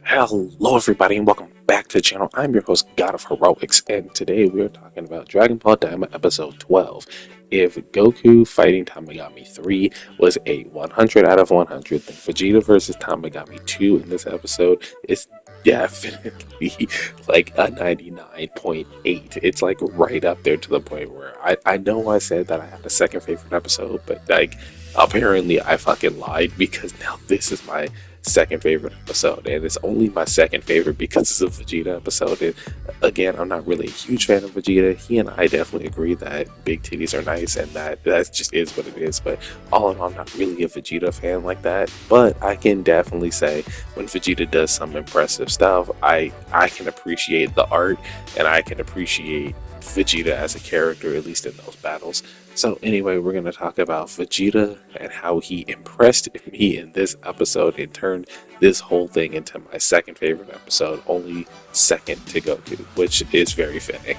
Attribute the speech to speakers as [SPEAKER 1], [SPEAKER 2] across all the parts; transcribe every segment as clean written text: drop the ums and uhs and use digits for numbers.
[SPEAKER 1] Hello everybody and welcome back to the channel. I'm your host, God of Heroics, and today we are talking about Dragon Ball Daima episode 12. If Goku fighting Tamagami 3 was a 100 out of 100, then Vegeta versus Tamagami 2 in this episode is definitely like a 99.8. It's like right up there to the point where I know I said that I had a second favorite episode, but like apparently I fucking lied because now this is my second favorite episode, and it's only my second favorite because it's a Vegeta episode. And again, I'm not really a huge fan of Vegeta. He and I definitely agree that big titties are nice, and that just is what it is. But all in all, I'm not really a Vegeta fan like that. But I can definitely say when Vegeta does some impressive stuff, I can appreciate the art, and I can appreciate Vegeta as a character, at least in those battles. So anyway, we're going to talk about Vegeta and how he impressed me in this episode and turned this whole thing into my second favorite episode, only second to Goku, which is very fitting.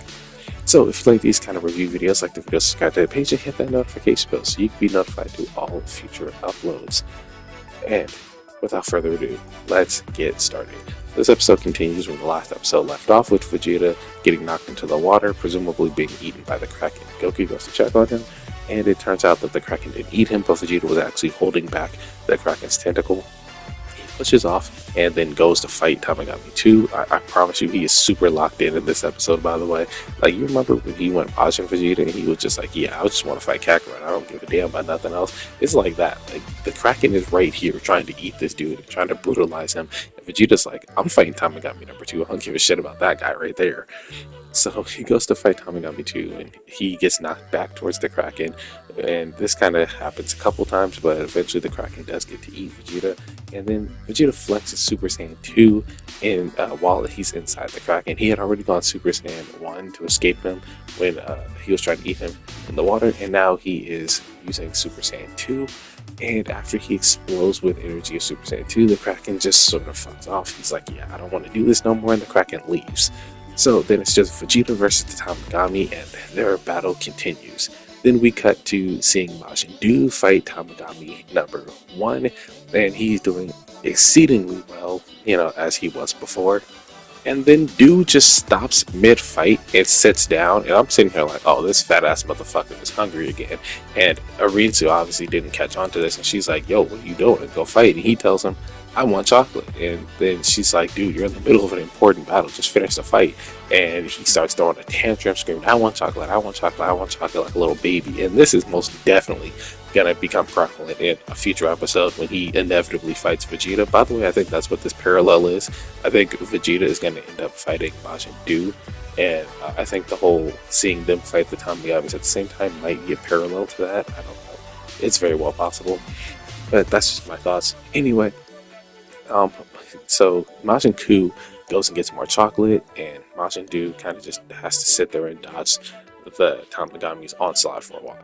[SPEAKER 1] So if you like these kind of review videos, like the video, subscribe to the page and hit that notification bell so you can be notified to all future uploads. And without further ado, let's get started. This episode continues where the last episode left off, with Vegeta getting knocked into the water, presumably being eaten by the Kraken. Goku goes to check on him, and it turns out that the Kraken didn't eat him, but Vegeta was actually holding back the Kraken's tentacle. He pushes off and then goes to fight Tamagami 2. I promise you, he is super locked in this episode, by the way. Like, you remember when he went Majin Vegeta and he was just like, yeah, I just want to fight Kakarot. I don't give a damn about nothing else. It's like that. Like, the Kraken is right here trying to eat this dude, trying to brutalize him. And Vegeta's like, I'm fighting Tamagami number 2. I don't give a shit about that guy right there. So he goes to fight Tamagami 2, and he gets knocked back towards the Kraken. And this kind of happens a couple times, but eventually the Kraken does get to eat Vegeta. And then Vegeta flexes Super Saiyan 2 while he's inside the Kraken. He had already gone Super Saiyan 1 to escape him when he was trying to eat him in the water. And now he is using Super Saiyan 2. And after he explodes with energy of Super Saiyan 2, the Kraken just sort of fucks off. He's like, yeah, I don't want to do this no more. And the Kraken leaves. So then it's just Vegeta versus the Tamagami, and their battle continues. Then we cut to seeing Majin Buu fight Tamagami number 1, and he's doing exceedingly well, as he was before. And then Buu just stops mid-fight and sits down, and I'm sitting here like, oh, this fat-ass motherfucker is hungry again. And Arinsu obviously didn't catch on to this, and she's like, yo, what are you doing? Go fight. And he tells him, I want chocolate. And then she's like, dude, you're in the middle of an important battle. Just finish the fight. And he starts throwing a tantrum, screaming, I want chocolate, I want chocolate, I want chocolate, like a little baby. And this is most definitely going to become prevalent in a future episode when he inevitably fights Vegeta. By the way, I think that's what this parallel is. I think Vegeta is going to end up fighting Majin Buu. And I think the whole seeing them fight the Tamagamis at the same time might be a parallel to that. I don't know. It's very well possible. But that's just my thoughts. Anyway, so Majin Buu goes and gets more chocolate, and Majin Buu kind of just has to sit there and dodge the Tamagami's onslaught for a while.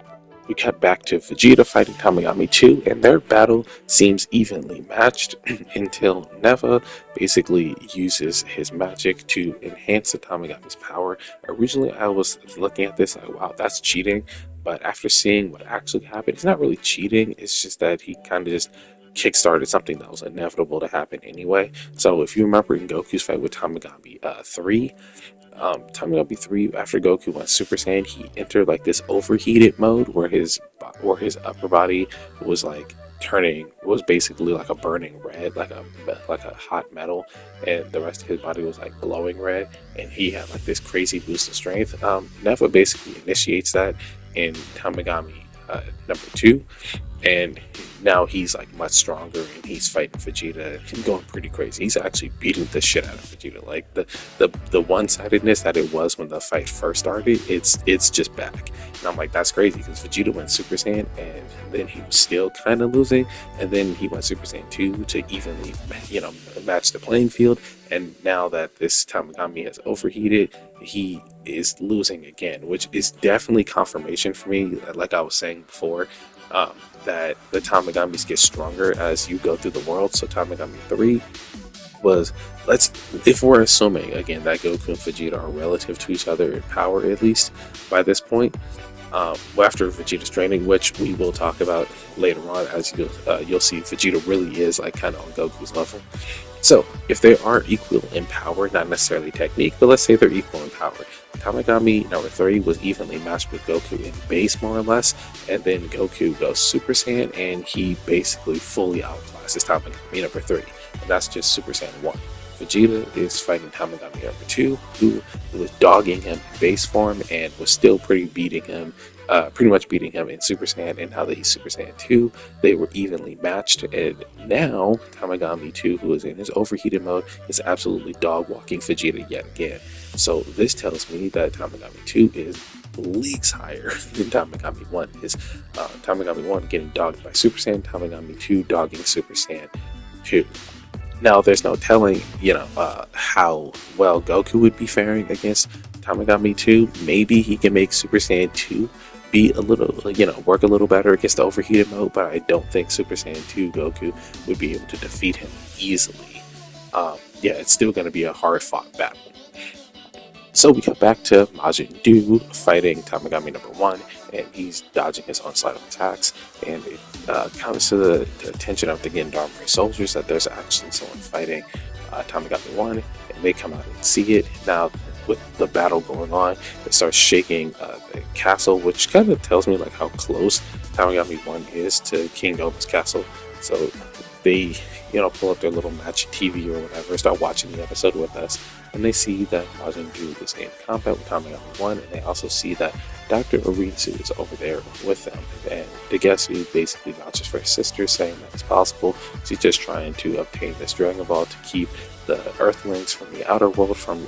[SPEAKER 1] We cut back to Vegeta fighting Tamagami 2, and their battle seems evenly matched until Neva basically uses his magic to enhance the Tamagami's power. Originally, I was looking at this like, wow, that's cheating. But after seeing what actually happened, it's not really cheating. It's just that he kind of just kickstarted something that was inevitable to happen anyway. So if you remember in Goku's fight with Tamagami 3, Tamagami 3, after Goku went Super Saiyan, he entered like this overheated mode where his upper body was like was basically like a burning red, like a hot metal, and the rest of his body was like glowing red, and he had like this crazy boost of strength. Neva basically initiates that in Tamagami number 2, and now he's like much stronger, and he's fighting Vegeta and going pretty crazy. He's actually beating the shit out of Vegeta. Like the one-sidedness that it was when the fight first started, it's just back. And I'm like, that's crazy, because Vegeta went Super Saiyan and then he was still kind of losing, and then he went Super Saiyan 2 to evenly match the playing field. And now that this Tamagami has overheated, he is losing again, which is definitely confirmation for me, like I was saying before, that the Tamagamis get stronger as you go through the world. So Tamagami 3 was, if we're assuming again that Goku and Vegeta are relative to each other in power, at least by this point, after Vegeta's training, which we will talk about later on, as you'll see, Vegeta really is like kind of on Goku's level. So, if they are equal in power, not necessarily technique, but let's say they're equal in power. Tamagami number 3 was evenly matched with Goku in base, more or less, and then Goku goes Super Saiyan, and he basically fully outclasses Tamagami number 3, and that's just Super Saiyan 1. Vegeta is fighting Tamagami number 2, who was dogging him in base form and was still pretty much beating him in Super Saiyan, and now that he's Super Saiyan 2, they were evenly matched, and now Tamagami 2, who is in his overheated mode, is absolutely dog-walking Vegeta yet again. So this tells me that Tamagami 2 is leagues higher than Tamagami 1 is. Tamagami 1 getting dogged by Super Saiyan, Tamagami 2 dogging Super Saiyan 2. Now, there's no telling, how well Goku would be faring against Tamagami 2. Maybe he can make Super Saiyan 2 be a little, work a little better against the overheated mode, but I don't think Super Saiyan 2 Goku would be able to defeat him easily. It's still going to be a hard fought battle. So we cut back to Majin Buu fighting Tamagami number 1, and he's dodging his onslaught attacks, and it comes to the attention of the Gendarmerie soldiers that there's actually someone fighting Tamagami 1, and they come out and see it. Now, with the battle going on, it starts shaking the castle, which kind of tells me like how close Tamagami 1 is to King Goma's castle. So they, pull up their little match TV or whatever, start watching the episode with us, and they see that Majin Buu is in combat with Tamagami 1, and they also see that Dr. Oritsu is over there with them, and Degetsu basically vouches for his sister, saying that it's possible she's just trying to obtain this Dragon Ball to keep the Earthlings from the outer world from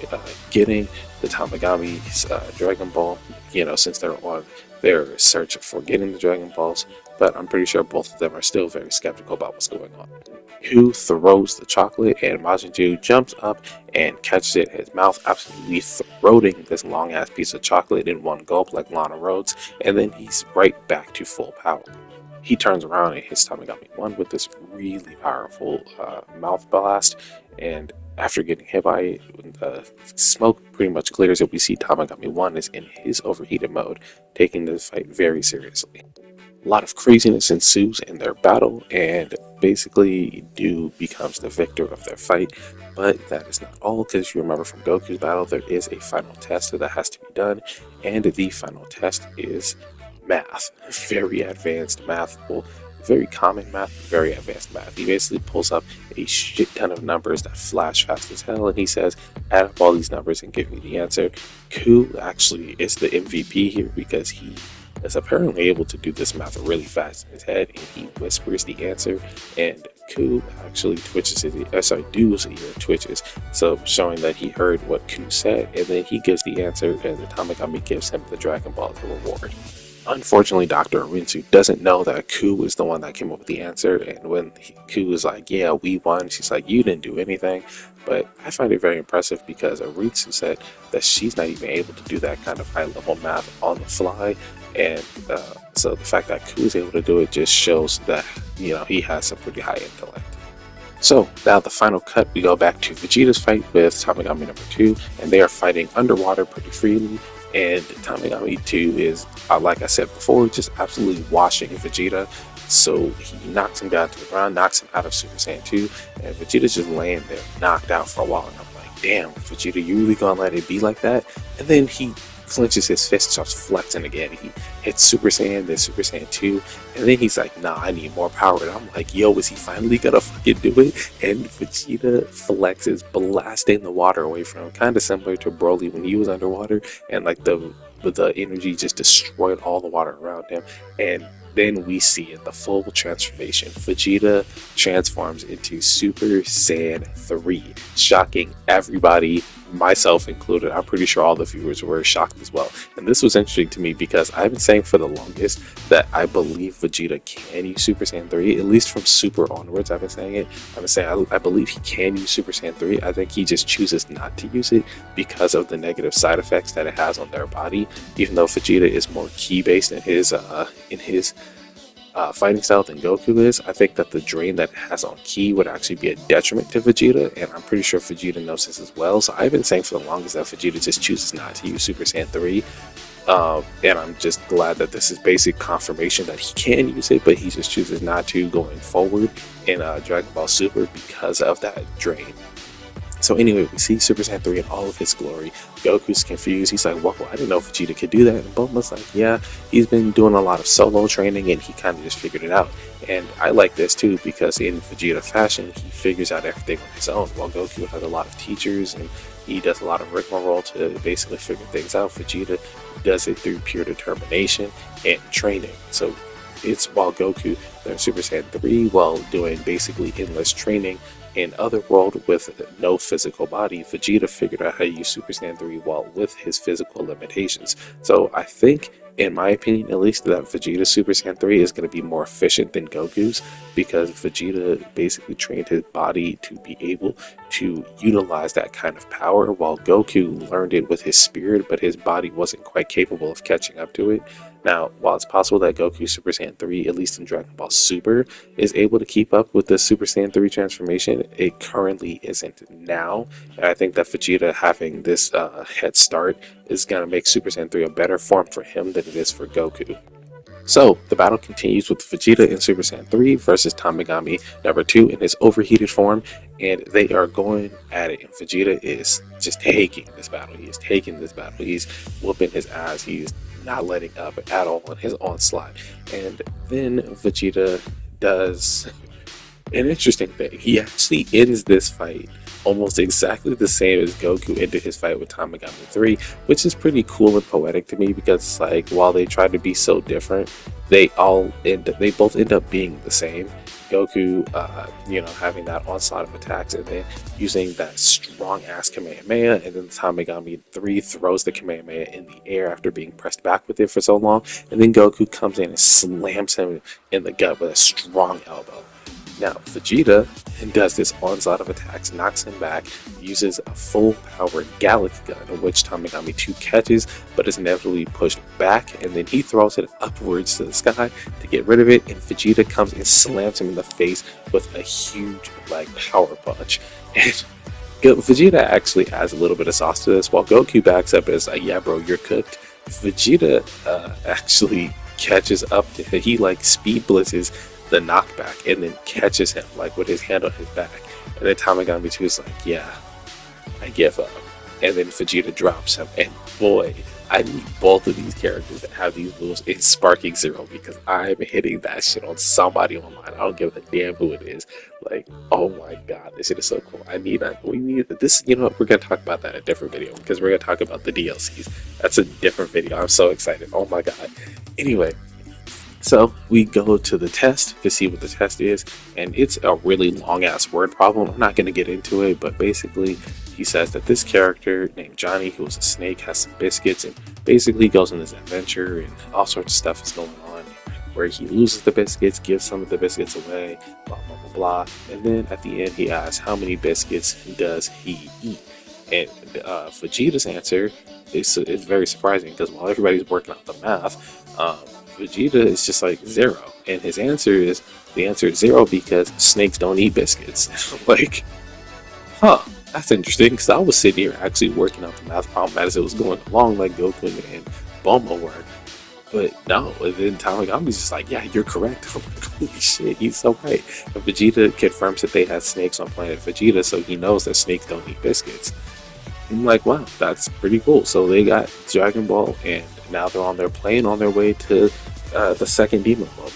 [SPEAKER 1] getting the Tamagami's Dragon Ball, since they're on their search for getting the Dragon Balls. But I'm pretty sure both of them are still very skeptical about what's going on. Who throws the chocolate, and Majin Buu jumps up and catches it in his mouth, absolutely throating this long ass piece of chocolate in one gulp like Lana Rhodes, and then he's right back to full power. He turns around and hits Tamagami 1 with this really powerful mouth blast, and after getting hit by it, when the smoke pretty much clears it, we see Tamagami 1 is in his overheated mode, taking the fight very seriously. A lot of craziness ensues in their battle, and basically Buu becomes the victor of their fight. But that is not all, because if you remember from Goku's battle, there is a final test that has to be done, and the final test is math. Very advanced math, very common math, very advanced math. He basically pulls up a shit ton of numbers that flash fast as hell, and he says, add up all these numbers and give me the answer. Ku actually is the MVP here because he is apparently able to do this math really fast in his head, and he whispers the answer, and Ku actually twitches Du's ear twitches, so showing that he heard what Ku said, and then he gives the answer, and the Tamagami gives him the Dragon Ball as a reward. Unfortunately, Dr. Orinsu doesn't know that Ku is the one that came up with the answer, and when Ku is like, yeah, we won, she's like, you didn't do anything. But I find it very impressive because Oritsu said that she's not even able to do that kind of high-level math on the fly, and so the fact that Ku is able to do it just shows that, he has some pretty high intellect. So now the final cut, we go back to Vegeta's fight with Tamagami number 2, and they are fighting underwater pretty freely. And Tamagami 2 is, like I said before, just absolutely washing Vegeta. So he knocks him down to the ground, knocks him out of Super Saiyan 2, and Vegeta's just laying there, knocked out for a while. And I'm like, damn, Vegeta, you really gonna let it be like that? And then he clenches his fist, starts flexing again. He hits Super Saiyan, then Super Saiyan 2, and then he's like, nah, I need more power. And I'm like, yo, is he finally gonna fucking do it? And Vegeta flexes, blasting the water away from him, kind of similar to Broly when he was underwater, and like the energy just destroyed all the water around him. And then we see it, the full transformation. Vegeta transforms into Super Saiyan 3, shocking everybody, myself included. I'm pretty sure all the viewers were shocked as well. And this was interesting to me because I've been saying for the longest that I believe Vegeta can use Super Saiyan 3, at least from Super onwards. I've been saying it. I've been saying I believe he can use Super Saiyan 3. I think he just chooses not to use it because of the negative side effects that it has on their body. Even though Vegeta is more ki based in his fighting style than Goku is, I think that the drain that it has on ki would actually be a detriment to Vegeta, and I'm pretty sure Vegeta knows this as well. So I've been saying for the longest that Vegeta just chooses not to use Super Saiyan 3 And I'm just glad that this is basic confirmation that he can use it, but he just chooses not to going forward in Dragon Ball Super because of that drain. So anyway, we see Super Saiyan 3 in all of his glory. Goku's confused. He's like, "Well, I didn't know Vegeta could do that." And Bulma's like, "Yeah, he's been doing a lot of solo training and he kind of just figured it out." And I like this too because in Vegeta fashion, he figures out everything on his own. While Goku has a lot of teachers and he does a lot of rigmarole to basically figure things out, Vegeta does it through pure determination and training. So it's while Goku learned Super Saiyan 3 while doing basically endless training in Otherworld with no physical body, Vegeta figured out how to use Super Saiyan 3 while with his physical limitations. So I think, in my opinion at least, that Vegeta's Super Saiyan 3 is going to be more efficient than Goku's because Vegeta basically trained his body to be able to utilize that kind of power while Goku learned it with his spirit, but his body wasn't quite capable of catching up to it. Now, while it's possible that Goku Super Saiyan 3, at least in Dragon Ball Super, is able to keep up with the Super Saiyan 3 transformation, it currently isn't now. And I think that Vegeta having this head start is going to make Super Saiyan 3 a better form for him than it is for Goku. So, the battle continues with Vegeta in Super Saiyan 3 versus Tamagami number 2 in his overheated form, and they are going at it. And Vegeta is just taking this battle. He is taking this battle. He's whooping his ass. He's not letting up at all on his onslaught. And then Vegeta does an interesting thing. He actually ends this fight almost exactly the same as Goku ended his fight with Tamagami 3, which is pretty cool and poetic to me because it's like while they try to be so different, they both end up being the same. Goku, having that onslaught of attacks and then using that strong ass Kamehameha, and then Tamagami 3 throws the Kamehameha in the air after being pressed back with it for so long, and then Goku comes in and slams him in the gut with a strong elbow. Now, Vegeta does this onslaught of attacks, knocks him back, uses a full-powered Gallic gun, which Tamagami 2 catches, but is inevitably pushed back, and then he throws it upwards to the sky to get rid of it, and Vegeta comes and slams him in the face with a huge, power punch. And Vegeta actually adds a little bit of sauce to this, while Goku backs up and is like, "Yeah, bro, you're cooked." Vegeta actually catches up to him. He, speed blitzes the knockback and then catches him with his hand on his back, and then Tamagami 2 is like, "Yeah, I give up," and then Vegeta drops him. And boy, I need both of these characters to have these moves in Sparking Zero because I'm hitting that shit on somebody online. I don't give a damn who it is. Oh my god, this shit is so cool. We need this. You know what? We're gonna talk about that in a different video because we're gonna talk about the DLCs. That's a different video. I'm so excited. Oh my god. Anyway. So we go to the test to see what the test is, and it's a really long ass word problem. I'm not going to get into it, but basically he says that this character named Johnny, who was a snake, has some biscuits, and basically goes on this adventure, and all sorts of stuff is going on where he loses the biscuits, gives some of the biscuits away, blah blah blah blah, and then at the end he asks how many biscuits does he eat, and Vegeta's answer is very surprising because while everybody's working out the math, Vegeta is just like 0, and his answer is 0 because snakes don't eat biscuits. That's interesting because I was sitting here actually working out the math problem as it was going along, like Goku and Bulma were. But no, and then Tamagami's just like, "Yeah, you're correct." I'm like, holy shit, he's so right. And Vegeta confirms that they had snakes on planet Vegeta, so he knows that snakes don't eat biscuits. I'm like, wow, that's pretty cool. So they got Dragon Ball, and now they're on their plane on their way to the second Demon World,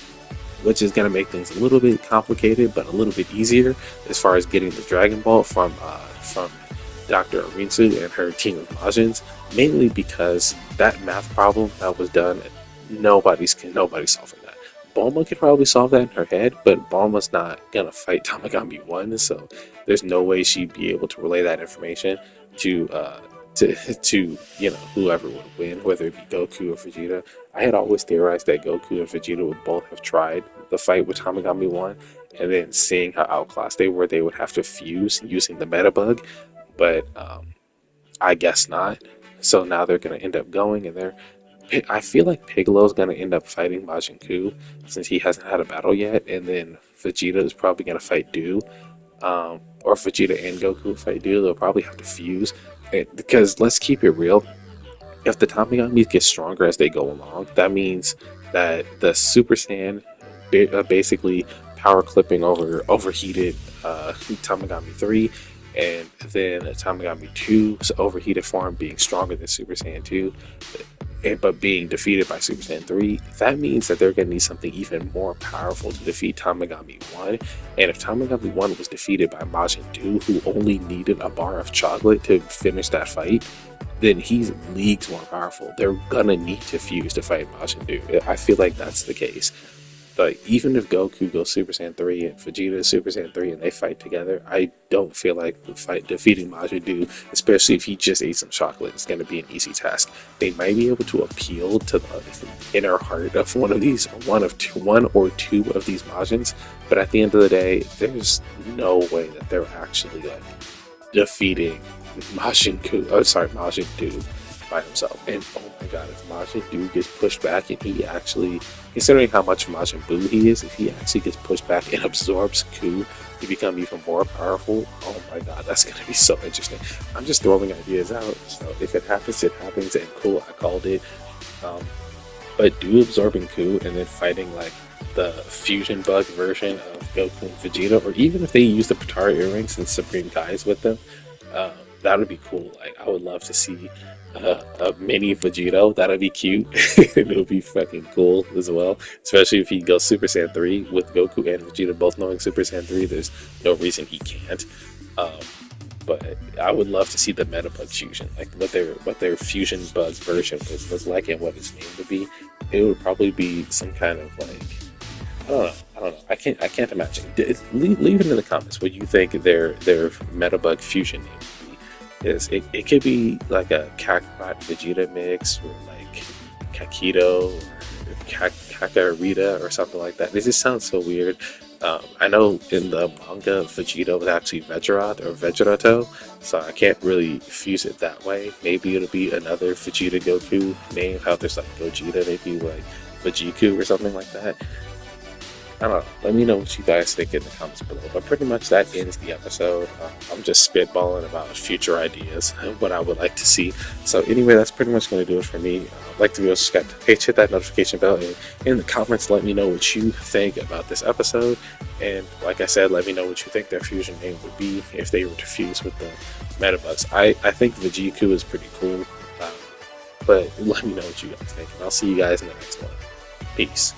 [SPEAKER 1] which is going to make things a little bit complicated, but a little bit easier as far as getting the Dragon Ball from Dr. Arinsu and her team of Majins, mainly because that math problem that was done, nobody's solving that. Bulma could probably solve that in her head, but Bulma's not going to fight Tamagami 1, so there's no way she'd be able to relay that information to whoever would win, whether it be Goku or Vegeta. I had always theorized that Goku and Vegeta would both have tried the fight with Tamagami 1, and then seeing how outclassed they were, they would have to fuse using the meta bug, but I guess not. So now they're going to end up going, and I feel like Piccolo's going to end up fighting Majin Buu since he hasn't had a battle yet, and then Vegeta is probably going to fight Do, or Vegeta and Goku fight Do. They'll probably have to fuse. Because let's keep it real, if the Tamagami get stronger as they go along, that means that the Super Saiyan basically power clipping over overheated Tamagami 3, and then Tamagami 2's overheated form being stronger than Super Saiyan 2, but being defeated by Super Saiyan 3, that means that they're going to need something even more powerful to defeat Tamagami 1. And if Tamagami 1 was defeated by Majin Buu, who only needed a bar of chocolate to finish that fight, then he's leagues more powerful. They're gonna need to fuse to fight Majin Buu. I feel like that's the case. But even if Goku goes Super Saiyan 3 and Vegeta is Super Saiyan 3 and they fight together, I don't feel like the fight defeating Majin Buu, especially if he just ate some chocolate, is going to be an easy task. They might be able to appeal to the inner heart of one of these, one or two of these Majins, but at the end of the day, there's no way that they're actually like defeating Majin Buu by himself. And oh my god, if Majin Buu gets pushed back and he actually, considering how much Majin Buu he is, if he actually gets pushed back and absorbs Ku to become even more powerful, oh my god, that's going to be so interesting. I'm just throwing ideas out. So if it happens, it happens, and cool, I called it. But do absorbing Ku and then fighting like the fusion bug version of Goku and Vegeta, or even if they use the Potara earrings and Supreme Kais with them, that would be cool. Like, I would love to see a mini Vegito. That'd be cute. It would be fucking cool as well. Especially if he goes Super Saiyan 3 with Goku and Vegeta both knowing Super Saiyan 3. There's no reason he can't. But I would love to see the Metabug fusion, like what their fusion bug version was like and what its name would be. It would probably be some kind of like, I don't know. I can't imagine. Leave it in the comments what you think their Metabug fusion name would be. It could be like a Cacbot Vegeta mix, or like Kakito, or Kakarita, or something like that. This just sounds so weird. I know in the manga, Vegeta was actually Vegerat or Vegerato, so I can't really fuse it that way. Maybe it'll be another Vegeta Goku name, how there's like Gogeta, maybe like Vejiku or something like that. I don't know. Let me know what you guys think in the comments below. But pretty much that ends the episode. I'm just spitballing about future ideas, what I would like to see. So anyway, that's pretty much going to do it for me. Like to be subscribed to the page, hit that notification bell, and in the comments, let me know what you think about this episode. And like I said, let me know what you think their fusion name would be if they were to fuse with the Metabugs. I think Vejiku is pretty cool. But let me know what you guys think, and I'll see you guys in the next one. Peace.